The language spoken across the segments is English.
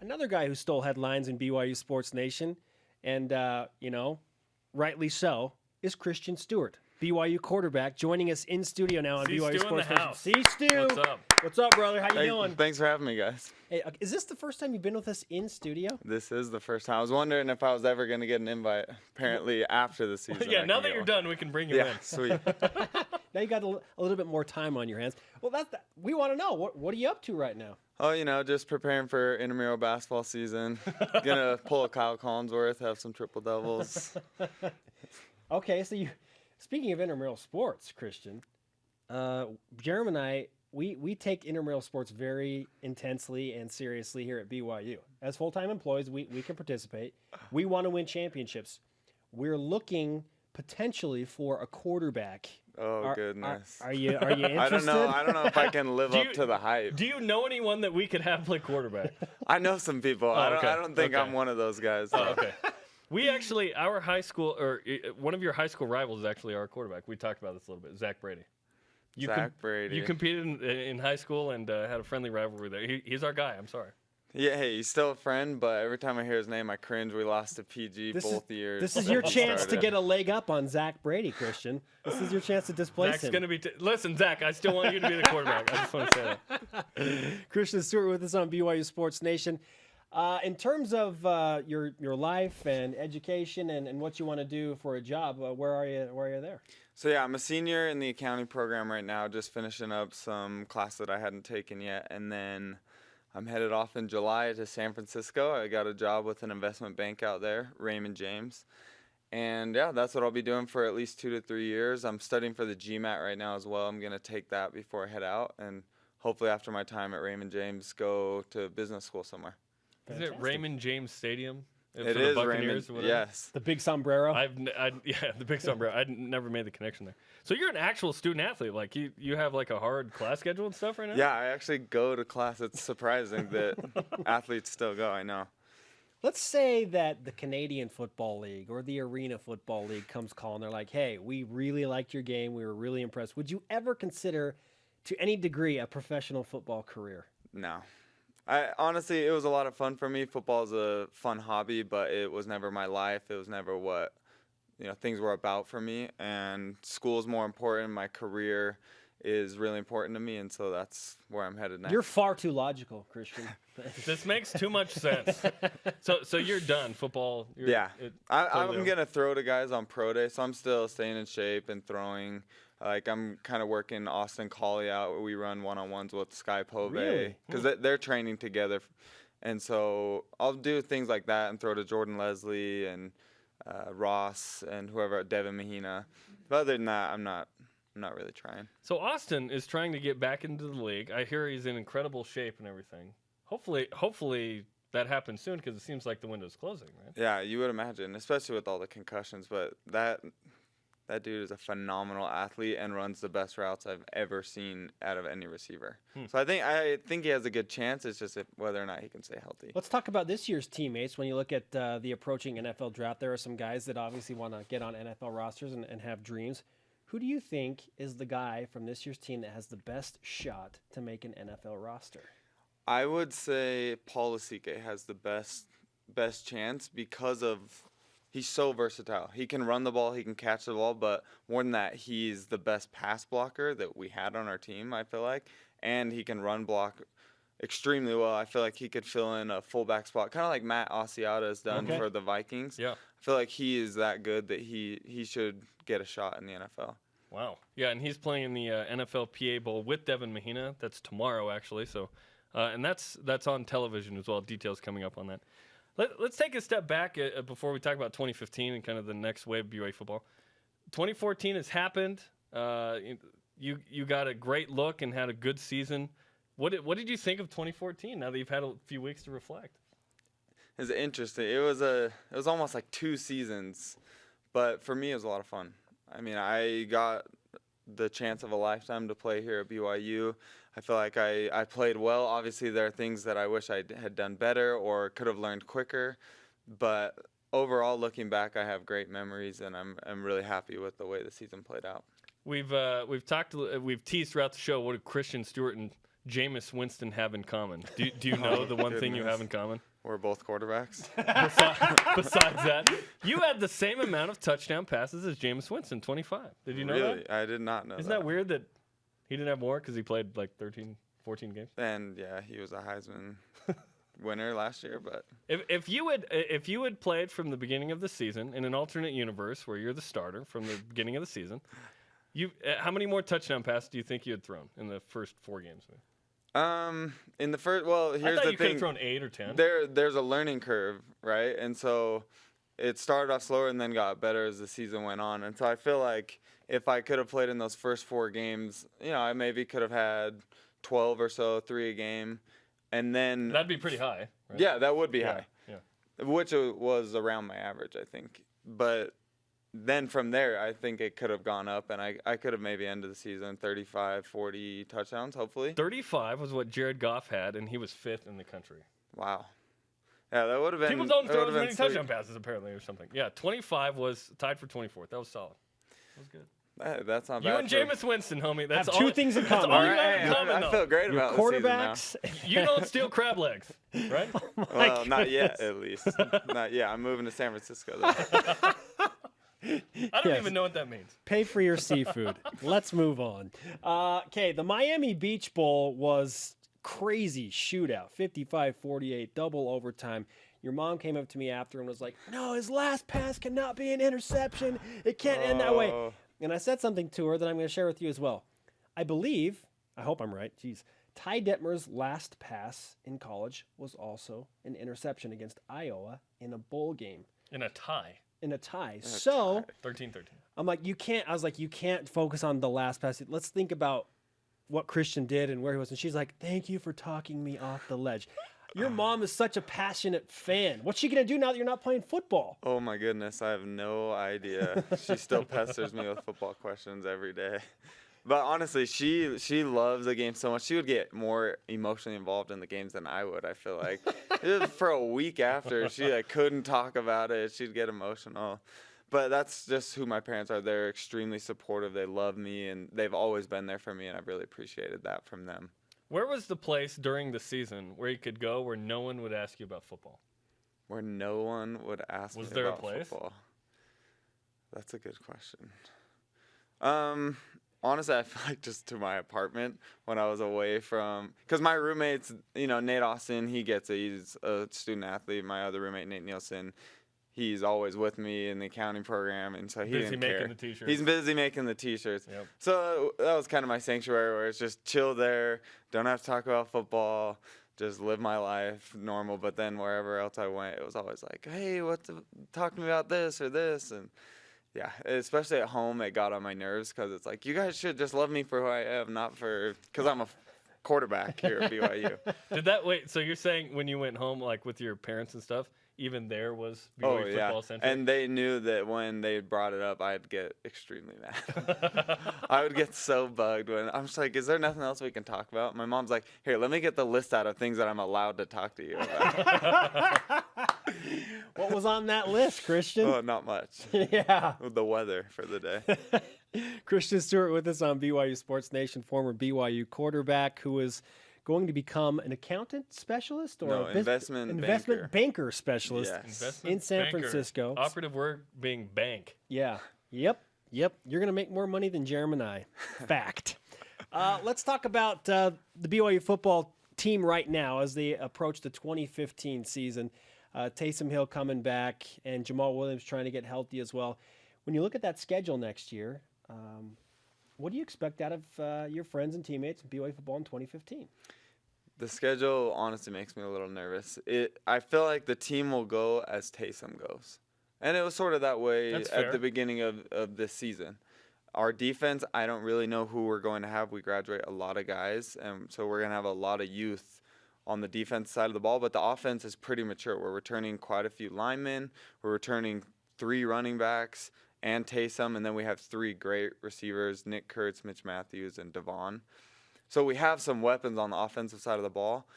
another guy who stole headlines in BYU Sports Nation, and, rightly so, is Christian Stewart, BYU quarterback, joining us in studio now on BYU Sports Nation. See, Stu. What's up? What's up, brother? How you doing? Thanks for having me, guys. Hey, is this the first time you've been with us in studio? This is the first time. I was wondering if I was ever going to get an invite, apparently, after the season. Yeah, now that you're done, we can bring you in. Sweet. Now you got a little bit more time on your hands. Well, we want to know, what are you up to right now? Oh, just preparing for intramural basketball season. Gonna pull a Kyle Collinsworth, have some triple doubles. Okay, so speaking of intramural sports, Christian, Jeremy and I, we take intramural sports very intensely and seriously here at BYU. As full-time employees, we can participate. We want to win championships. We're looking potentially for a quarterback. Oh, goodness. Are you interested? I don't know if I can live up to the hype. Do you know anyone that we could have play quarterback? I know some people. I don't think I'm one of those guys. Oh, okay. We actually, our high school, or one of your high school rivals is actually our quarterback. We talked about this a little bit, Zach Brady. Brady. You competed in high school and had a friendly rivalry there. He's our guy. I'm sorry. Yeah, hey, he's still a friend, but every time I hear his name, I cringe. We lost to PG both years. This is your chance to get a leg up on Zach Brady, Christian. This is your chance to displace Zach's him. Gonna be listen, Zach, I still want you to be the quarterback. I just want to say that. Christian Stewart with us on BYU Sports Nation. In terms of your life and education and what you want to do for a job, where are you there? So yeah, I'm a senior in the accounting program right now, just finishing up some class that I hadn't taken yet, and then I'm headed off in July to San Francisco. I got a job with an investment bank out there, Raymond James. And yeah, that's what I'll be doing for at least 2 to 3 years. I'm studying for the GMAT right now as well. I'm going to take that before I head out, and hopefully after my time at Raymond James, go to business school somewhere. Is it Raymond James Stadium? It is Raymond, yes. The big sombrero? Yeah, the big sombrero. I'd never made the connection there. So you're an actual student athlete. Like you have like a hard class schedule and stuff right now? Yeah, I actually go to class. It's surprising that athletes still go, I know. Let's say that the Canadian Football League or the Arena Football League comes calling. They're like, hey, we really liked your game. We were really impressed. Would you ever consider, to any degree, a professional football career? No. Honestly, it was a lot of fun for me. Football is a fun hobby, but it was never my life. It was never what things were about for me. And school is more important. My career is really important to me, and so that's where I'm headed next. You're far too logical, Christian. This makes too much sense. So you're done football. I'm gonna throw to guys on pro day, so I'm still staying in shape and throwing. Like, I'm kind of working Austin Colley out. We run one-on-ones with Sky Pove because they're training together. And so I'll do things like that and throw to Jordan Leslie and Ross and whoever, Devin Mahina. But other than that, I'm not really trying. So Austin is trying to get back into the league. I hear he's in incredible shape and everything. Hopefully that happens soon because it seems like the window's closing, right? Yeah, you would imagine, especially with all the concussions. But that dude is a phenomenal athlete and runs the best routes I've ever seen out of any receiver. So I think he has a good chance. It's just whether or not he can stay healthy. Let's talk about this year's teammates. When you look at the approaching NFL draft, there are some guys that obviously want to get on NFL rosters and have dreams. Who do you think is the guy from this year's team that has the best shot to make an NFL roster? I would say Paul Lasike has the best chance because of he's so versatile. He can run the ball, he can catch the ball, but more than that, he's the best pass blocker that we had on our team, I feel like. And he can run block extremely well. I feel like he could fill in a fullback spot, kind of like Matt Asiata has done for the Vikings. Yeah. I feel like he is that good that he should get a shot in the NFL. Wow. Yeah, and he's playing in the NFL PA Bowl with Devin Mahina. That's tomorrow, actually. So, and that's on television as well. Details coming up on that. Let's take a step back before we talk about 2015 and kind of the next wave of BYU football. 2014 has happened. You got a great look and had a good season. What did you think of 2014 now that you've had a few weeks to reflect? It's interesting. It was almost like 2 seasons, but for me it was a lot of fun. I mean, I got the chance of a lifetime to play here at BYU. I feel like I played well. Obviously, there are things that I wish I had done better or could have learned quicker. But overall, looking back, I have great memories, and I'm really happy with the way the season played out. We've teased throughout the show what do Christian Stewart and Jameis Winston have in common. Do you know the one thing you have in common? We're both quarterbacks. Besides that, you had the same amount of touchdown passes as Jameis Winston, 25. Did you know Really? that? I did not know Isn't that weird that he didn't have more because he played like 13, 14 games? And yeah, he was a Heisman winner last year, but If you had played from the beginning of the season in an alternate universe where you're the starter from the beginning of the season, how many more touchdown passes do you think you had thrown in the first 4 games? in the first, well, here's I thought the you could have thing. thrown 8 or 10. There's a learning curve, right? And so it started off slower and then got better as the season went on. And so I feel like if I could have played in those first 4 games, I maybe could have had 12 or so, 3 a game. And then That'd be pretty high, right? yeah, that would be high, Yeah. which was around my average, I think. But then from there, I think it could have gone up, and I could have maybe ended the season 35, 40 touchdowns, hopefully. 35 was what Jared Goff had, and he was 5th in the country. Wow. Yeah, that would have been. People don't that throw would as have many been sweet. touchdown passes, apparently, or something. Yeah, 25 was tied for 24th. That was solid. That was good. That's not You bad. and Jameis Winston, homie. That's Have all. two things in That's common. all All you right, have in common, I though. feel great Your about the season now. quarterbacks. You don't steal crab legs, right? Well, not yet, at least. Not yet. I'm moving to San Francisco, though. I don't Yes. even know what that means. Pay for your seafood. Let's move on. Okay, the Miami Beach Bowl was crazy shootout, 55-48, double overtime. Your mom came up to me after and was like, "No, his last pass cannot be an interception. It can't end that way." Oh. And I said something to her that I'm going to share with you as well. I hope I'm right, Ty Detmer's last pass in college was also an interception against Iowa in a bowl game, In a tie. in a tie. So 13-13. I'm like, you can't focus on the last pass. Let's think about what Christian did and where he was. And she's like, "Thank you for talking me off the ledge." Your mom is such a passionate fan. What's she going to do now that you're not playing football? Oh, my goodness. I have no idea. She still pesters me with football questions every day. But honestly, she loves the game so much. She would get more emotionally involved in the games than I would, I feel like. For a week after, she couldn't talk about it. She'd get emotional. But that's just who my parents are. They're extremely supportive. They love me, and they've always been there for me, and I've really appreciated that from them. Where was the place during the season where you could go where no one would ask you about football? Where no one would ask Was me there a about place? football. That's a good question. Honestly, I feel like just to my apartment when I was away from, because my roommates, Nate Austin, he's a student athlete. My other roommate, Nate Nielsen, he's always with me in the accounting program, and so he Busy didn't making care. the t-shirts. He's busy making the t-shirts. Yep. So that was kind of my sanctuary, where it's just chill there, don't have to talk about football, just live my life normal. But then wherever else I went, it was always like, "Hey, talk to me about this or this," and yeah, especially at home, it got on my nerves because it's like, you guys should just love me for who I am, not because I'm a quarterback here at BYU. So you're saying when you went home, like with your parents and stuff, even there was BYU football centric? And they knew that when they brought it up, I'd get extremely mad. I would get so bugged when I'm just like, "Is there nothing else we can talk about?" My mom's like, "Here, let me get the list out of things that I'm allowed to talk to you about." What was on that list, Christian? Oh, not much. Yeah. The weather for the day. Christian Stewart with us on BYU Sports Nation, former BYU quarterback who is going to become an accountant specielist or No, a investment banker specialist Yes. Investment in San banker. Francisco. Operative word being bank. Yeah. Yep. You're going to make more money than Jeremy and I. Fact. Let's talk about the BYU football team right now as they approach the 2015 season. Taysom Hill coming back and Jamal Williams trying to get healthy as well. When you look at that schedule next year, what do you expect out of your friends and teammates in BYU football in 2015? The schedule honestly makes me a little nervous. I feel like the team will go as Taysom goes. And it was sort of that way That's at fair. the beginning of this season. Our defense, I don't really know who we're going to have. We graduate a lot of guys, and so we're going to have a lot of youth on the defense side of the ball, but the offense is pretty mature. We're returning quite a few linemen. We're returning 3 running backs and Taysom, and then we have 3 great receivers, Nick Kurtz, Mitch Matthews, and Devon. So we have some weapons on the offensive side of the ball,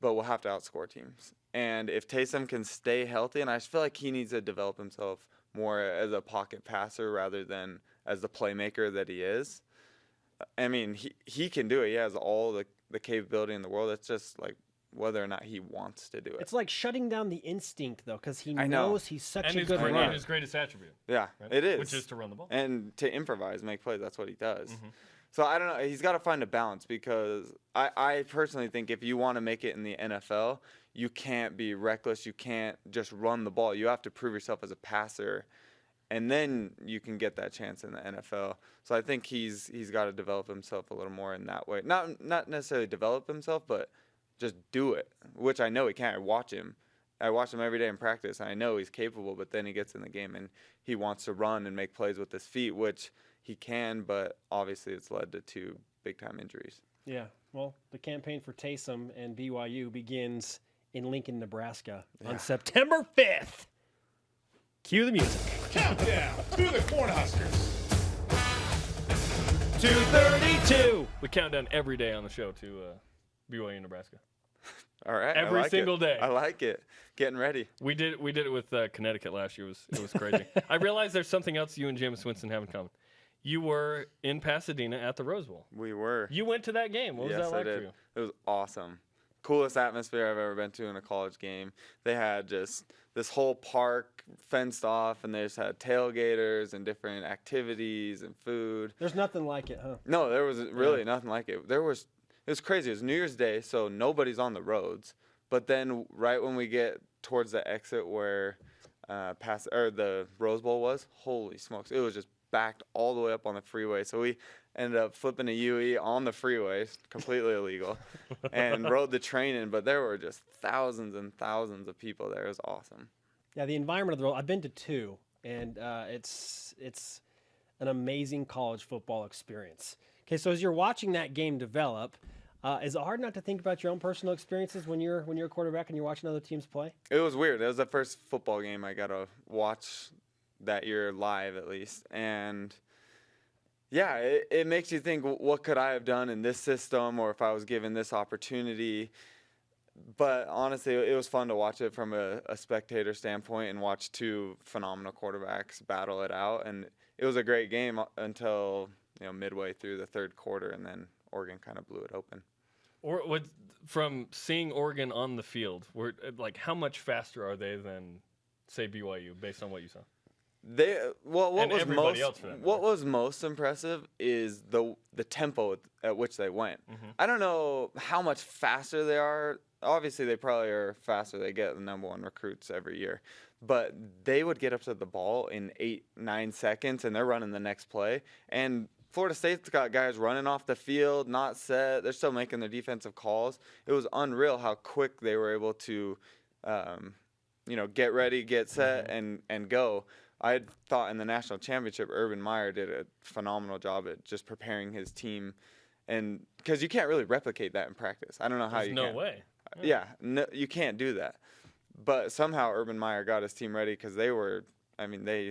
but we'll have to outscore teams. And if Taysom can stay healthy, and I just feel like he needs to develop himself more as a pocket passer rather than as the playmaker that he is. I mean, he can do it. He has all the capability in the world. It's just like whether or not he wants to do it. It's like shutting down the instinct, though, because he I know. knows he's such And a good and runner. his greatest attribute. Yeah, right? it is. Which is to run the ball. And to improvise, make plays. That's what he does. Mm-hmm. So I don't know. He's got to find a balance because I personally think if you want to make it in the NFL, you can't be reckless. You can't just run the ball. You have to prove yourself as a passer, and then you can get that chance in the NFL. So I think he's got to develop himself a little more in that way. Not necessarily develop himself, but just do it, which I know he can't. I watch him every day in practice, and I know he's capable, but then he gets in the game and he wants to run and make plays with his feet, which he can, but obviously it's led to 2 big-time injuries. Yeah, well, the campaign for Taysom and BYU begins in Lincoln, Nebraska on September 5th. Cue the music. Countdown to the Cornhuskers. 2:32. We count down every day on the show to BYU, Nebraska. All right. Every single day. I like it. Getting ready. We did it with Connecticut last year. It was crazy. I realized there's something else you and Jameis Winston have in common. You were in Pasadena at the Rose Bowl. We were. You went to that game. What was Yes, that like I did. for you? It was awesome. Coolest atmosphere I've ever been to in a college game. They had just this whole park fenced off, and they just had tailgaters and different activities and food. There's nothing like it, huh? No, there was really nothing like it. It was crazy. It was New Year's Day, so nobody's on the roads. But then right when we get towards the exit where the Rose Bowl was, holy smokes, it was just backed all the way up on the freeway. So we ended up flipping a UE on the freeway, completely illegal, and rode the train in. But there were just thousands and thousands of people there. It was awesome. Yeah, the environment of the role. I've been to 2, and it's an amazing college football experience. Okay, so as you're watching that game develop, is it hard not to think about your own personal experiences when you're a quarterback and you're watching other teams play? It was weird. It was the first football game I got to watch that year live, at least. And yeah, it makes you think, what could I have done in this system, or if I was given this opportunity? But honestly, it was fun to watch it from a spectator standpoint and watch 2 phenomenal quarterbacks battle it out. And it was a great game until midway through the 3rd quarter, and then Oregon kind of blew it open. Or from seeing Oregon on the field, how much faster are they than, say, BYU, based on what you saw? What was most impressive is the tempo at which they went. Mm-hmm. I don't know how much faster they are. Obviously, they probably are faster. They get the #1 recruits every year. But they would get up to the ball in 8-9 seconds, and they're running the next play. And Florida State's got guys running off the field, not set. They're still making their defensive calls. It was unreal how quick they were able to, get ready, get set, and go. I thought in the national championship, Urban Meyer did a phenomenal job at just preparing his team, and because you can't really replicate that in practice. I don't know how There's you no can. way. Yeah, no, you can't do that. But somehow Urban Meyer got his team ready because they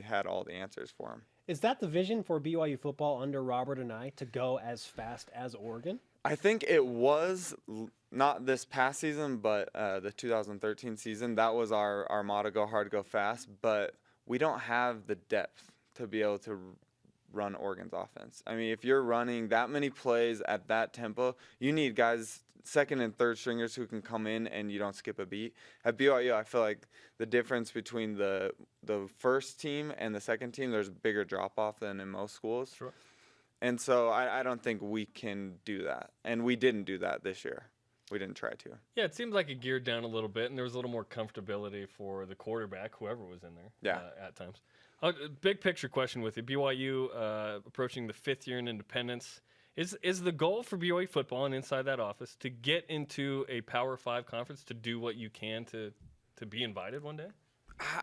had all the answers for him. Is that the vision for BYU football under Robert and I, to go as fast as Oregon? I think it was not this past season, but the 2013 season. That was our motto: go hard, go fast. But we don't have the depth to be able to run Oregon's offense. I mean, if you're running that many plays at that tempo, you need guys, 2nd and 3rd stringers, who can come in and you don't skip a beat. At BYU, I feel like the difference between the first team and the second team, there's a bigger drop-off than in most schools. Sure. And so I don't think we can do that. And we didn't do that this year. We didn't try to. Yeah, it seems like it geared down a little bit, and there was a little more comfortability for the quarterback, whoever was in there at times. Big picture question with you. BYU approaching the 5th year in independence. Is the goal for BYU football and inside that office to get into a Power 5 conference, to do what you can to be invited one day?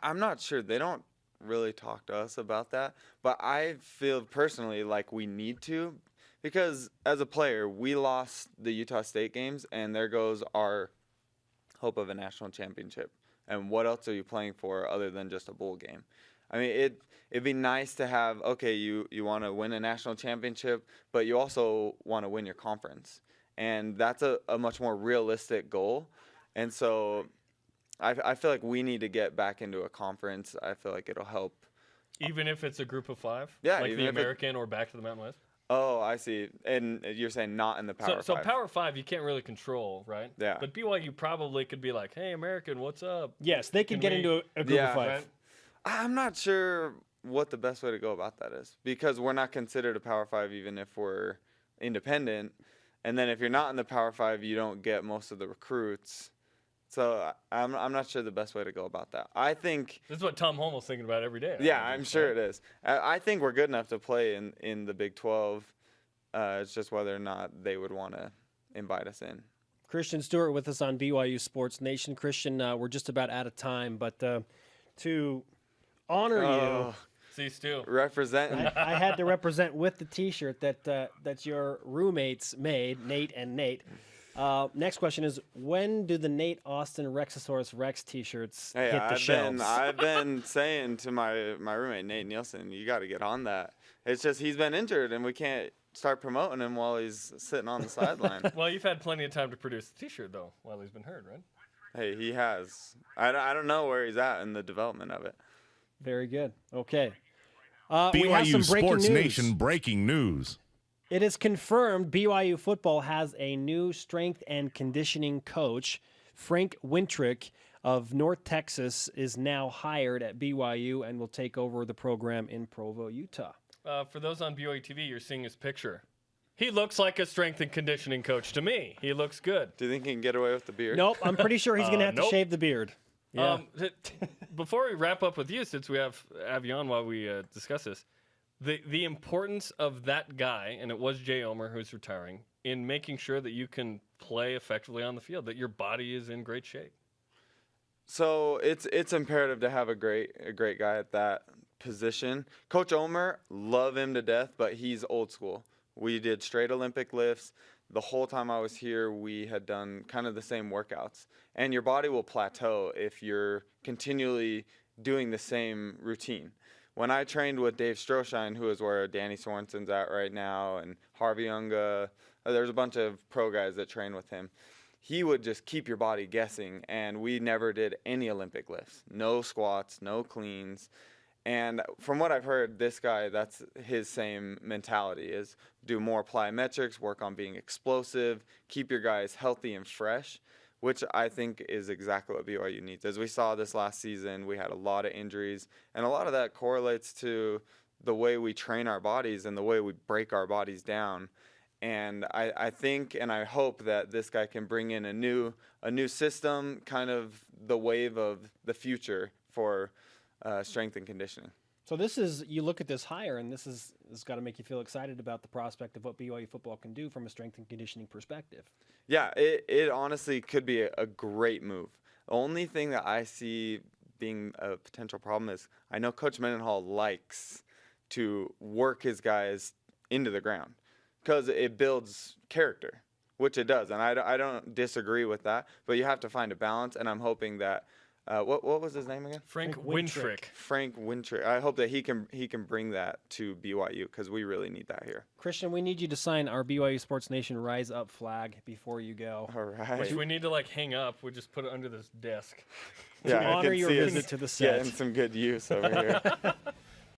I'm not sure. They don't really talk to us about that. But I feel personally like we need to, because as a player, we lost the Utah State games, and there goes our hope of a national championship. And what else are you playing for other than just a bowl game? I mean, it'd be nice to have, okay, you want to win a national championship, but you also want to win your conference. And that's a much more realistic goal. And so I feel like we need to get back into a conference. I feel like it'll help. Even if it's a group of 5? Yeah. Like even the if American or back to the Mountain West? Oh, I see. And you're saying not in the Power So 5. Power 5 you can't really control, right? Yeah. But BYU probably could be like, hey, American, what's up? Yes, they could Can get we- into a group Yeah. of 5. Right? I'm not sure what the best way to go about that is, because we're not considered a Power 5 even if we're independent. And then if you're not in the Power 5, you don't get most of the recruits. So I'm not sure the best way to go about that. I think, This is what Tom Holmoe's thinking about every day. yeah, I'm sure it is. I think we're good enough to play in the Big 12. It's just whether or not they would want to invite us in. Christian Stewart with us on BYU Sports Nation. Christian, we're just about out of time, but to honor you, See, Stu. Representing. I had to represent with the T-shirt that your roommates made, Nate and Nate. Next question is, when do the Nate Austin Rexosaurus Rex T-shirts Hey, hit the shelves? I've been saying to my roommate Nate Nielsen, you got to get on that. It's just he's been injured and we can't start promoting him while he's sitting on the sideline. Well, you've had plenty of time to produce the T-shirt, though, while he's been hurt, right? Hey, he has. I don't know where he's at in the development of it. Very good. Okay. We have BYU some breaking Sports news. Nation breaking news. It is confirmed BYU Football has a new strength and conditioning coach. Frank Wintrick of North Texas is now hired at BYU and will take over the program in Provo, Utah. For those on BYUtv, you're seeing his picture. He looks like a strength and conditioning coach to me. He looks good. Do you think he can get away with the beard? Nope, I'm pretty sure he's going to have to nope. shave the beard. Yeah. Before we wrap up with you, since we have you on while we discuss this, the importance of that guy, and it was Jay Omer who's retiring, in making sure that you can play effectively on the field, that your body is in great shape. So it's imperative to have a great guy at that position. Coach Omer, love him to death, but he's old school. We did straight Olympic lifts. The whole time I was here, we had done kind of the same workouts. And your body will plateau if you're continually doing the same routine. When I trained with Dave Stroshine, who is where Danny Sorensen's at right now, and Harvey Unga, there's a bunch of pro guys that train with him. He would just keep your body guessing, and we never did any Olympic lifts. No squats, no cleans. And from what I've heard, this guy, that's his same mentality, is do more plyometrics, work on being explosive, keep your guys healthy and fresh, which I think is exactly what BYU needs. As we saw this last season, we had a lot of injuries, and a lot of that correlates to the way we train our bodies and the way we break our bodies down. And I think and I hope that this guy can bring in a new system, kind of the wave of the future for strength and conditioning. So this is, you look at this hire, and this has got to make you feel excited about the prospect of what BYU football can do from a strength and conditioning perspective. Yeah, it honestly could be a great move. The only thing that I see being a potential problem is I know Coach Mendenhall likes to work his guys into the ground because it builds character, which it does, and I don't disagree with that. But you have to find a balance, and I'm hoping that what was his name again? Frank Wintrick. Wintrick. Frank Wintrick. I hope that he can bring that to BYU because we really need that here. Christian, we need you to sign our BYU Sports Nation Rise Up flag before you go. All right. Which we need to hang up. We just put it under this desk. Yeah, to I honor can your see us visit to the set. getting some good use over here.